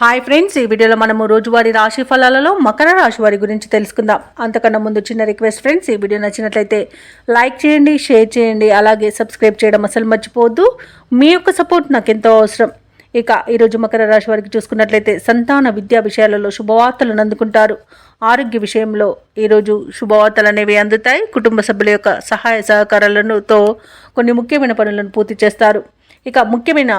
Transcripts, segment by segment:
Hi friends, ఈ వీడియోలో మనము రోజువారీ రాశి ఫలాలలో మకర రాశి వారి గురించి తెలుసుకుందాం. అంతకన్నా ముందు చిన్న రిక్వెస్ట్ ఫ్రెండ్స్, ఈ వీడియో నచ్చినట్లయితే లైక్ చేయండి, షేర్ చేయండి, అలాగే సబ్స్క్రైబ్ చేయడం అసలు మర్చిపోవద్దు. మీ యొక్క సపోర్ట్ నాకు ఎంతో అవసరం. ఇక ఈరోజు మకర రాశి వారికి చూసుకున్నట్లయితే సంతాన విద్యా విషయాలలో శుభవార్తలను అందుకుంటారు. ఆరోగ్య విషయంలో ఈరోజు శుభవార్తలు అనేవి అందుతాయి. కుటుంబ సభ్యుల యొక్క సహాయ సహకారాలతో కొన్ని ముఖ్యమైన పనులను పూర్తి చేస్తారు. ఇక ముఖ్యమైన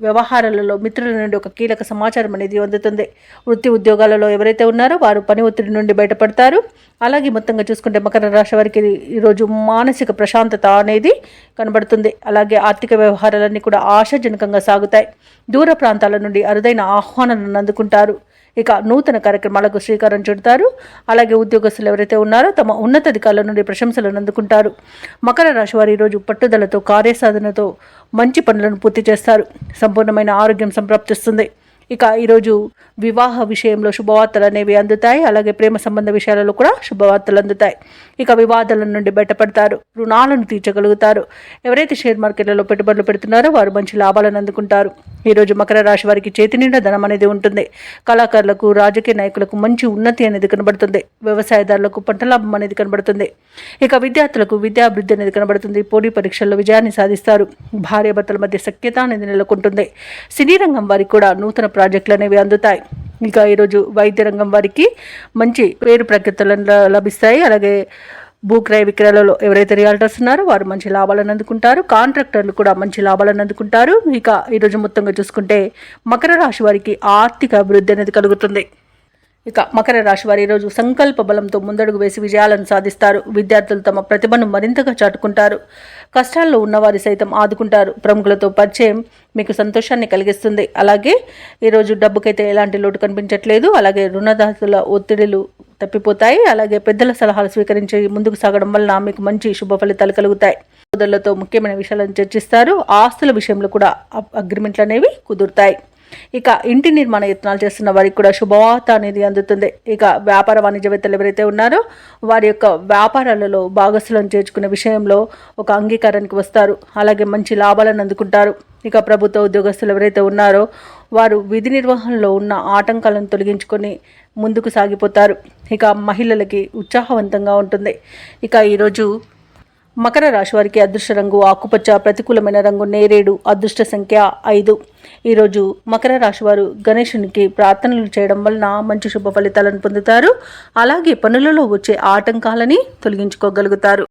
వ్యవహారాలలో మిత్రుల నుండి ఒక కీలక సమాచారం అనేది అందుతుంది. వృత్తి ఉద్యోగాలలో ఎవరైతే ఉన్నారో వారు పని ఒత్తిడి నుండి బయటపడతారు. అలాగే మొత్తంగా చూసుకుంటే మకర రాశి వారికి ఈరోజు మానసిక ప్రశాంతత అనేది కనబడుతుంది. అలాగే ఆర్థిక వ్యవహారాలన్నీ కూడా ఆశాజనకంగా సాగుతాయి. దూర ప్రాంతాల నుండి అరుదైన ఆహ్వానాలను అందుకుంటారు. ఇక నూతన కార్యక్రమాలకు శ్రీకారం చుడతారు. అలాగే ఉద్యోగస్తులు ఎవరైతే ఉన్నారో తమ ఉన్నతాధికారుల నుండి ప్రశంసలను అందుకుంటారు. మకర రాశి వారు ఈరోజు పట్టుదలతో కార్యసాధనతో మంచి పనులను పూర్తి చేస్తారు. సంపూర్ణమైన ఆరోగ్యం సంప్రాప్తిస్తుంది. ఇక ఈరోజు వివాహ విషయంలో శుభవార్తలు అనేవి అందుతాయి. అలాగే ప్రేమ సంబంధ విషయాలలో కూడా శుభవార్తలు అందుతాయి. ఇక వివాదాల నుండి బయటపడతారు. రుణాలను తీర్చగలుగుతారు. ఎవరైతే షేర్ మార్కెట్లలో పెట్టుబడులు పెడుతున్నారో వారు మంచి లాభాలను అందుకుంటారు. ఈరోజు మకర రాశి వారికి చేతి నిండా ధనం అనేది ఉంటుంది. కళాకారులకు, రాజకీయ నాయకులకు మంచి ఉన్నతి అనేది కనబడుతుంది. వ్యవసాయదారులకు పంట లాభం అనేది కనబడుతుంది. ఇక విద్యార్థులకు విద్యాభివృద్ధి అనేది కనబడుతుంది. పోటీ పరీక్షల్లో విజయాన్ని సాధిస్తారు. భార్యాభర్తల మధ్య సఖ్యత అనేది నెలకొంటుంది. సినీ రంగం వారికి కూడా నూతన ప్రాజెక్టులు అనేవి అందుతాయి. ఇక ఈరోజు వైద్య రంగం వారికి మంచి పేరు ప్రఖ్యాతులు లభిస్తాయి. అలాగే భూక్రయ విక్రయాలలో ఎవరైతే రియాల్టర్స్ ఉన్నారో వారు మంచి లాభాలను అందుకుంటారు. కాంట్రాక్టర్లు కూడా మంచి లాభాలను అందుకుంటారు. ఇక ఈరోజు మొత్తంగా చూసుకుంటే మకర రాశి వారికి ఆర్థిక అభివృద్ధి అనేది కలుగుతుంది. ఇక మకర రాశి వారి ఈరోజు సంకల్ప బలంతో ముందడుగు వేసి విజయాలను సాధిస్తారు. విద్యార్థులు తమ ప్రతిభను మరింతగా చాటుకుంటారు. కష్టాల్లో ఉన్నవారి సైతం ఆదుకుంటారు. ప్రముఖులతో పరిచయం మీకు సంతోషాన్ని కలిగిస్తుంది. అలాగే ఈరోజు డబ్బుకైతే ఎలాంటి లోటు కనిపించట్లేదు. అలాగే రుణదాతల ఒత్తిడిలు తప్పిపోతాయి. అలాగే పెద్దల సలహాలు స్వీకరించి ముందుకు సాగడం వలన మీకు మంచి శుభ ఫలితాలు కలుగుతాయి. సోదరులతో ముఖ్యమైన విషయాలను చర్చిస్తారు. ఆస్తుల విషయంలో కూడా అగ్రిమెంట్లు అనేవి కుదురుతాయి. ఇక ఇంటి నిర్మాణ యత్నాలు చేస్తున్న వారికి కూడా శుభవార్త అనేది అందుతుంది. ఇక వ్యాపార వాణిజ్యవేత్తలు ఎవరైతే ఉన్నారో వారి యొక్క వ్యాపారాలలో భాగస్వాలను చేర్చుకునే విషయంలో ఒక అంగీకారానికి వస్తారు. అలాగే మంచి లాభాలను అందుకుంటారు. ఇక ప్రభుత్వ ఉద్యోగస్తులు ఎవరైతే ఉన్నారో వారు విధి నిర్వహణలో ఉన్న ఆటంకాలను తొలగించుకొని ముందుకు సాగిపోతారు. ఇక మహిళలకి ఉత్సాహవంతంగా ఉంటుంది. ఇక ఈరోజు మకర రాశి వారికి అదృష్ట రంగు ఆకుపచ్చ, ప్రతికూలమైన రంగు నేరేడు, అదృష్ట సంఖ్య 5. ఈరోజు మకర రాశి వారు గణేశునికి ప్రార్థనలు చేయడం వలన మంచి శుభ ఫలితాలను పొందుతారు. అలాగే పనులలో వచ్చే ఆటంకాలని తొలగించుకోగలుగుతారు.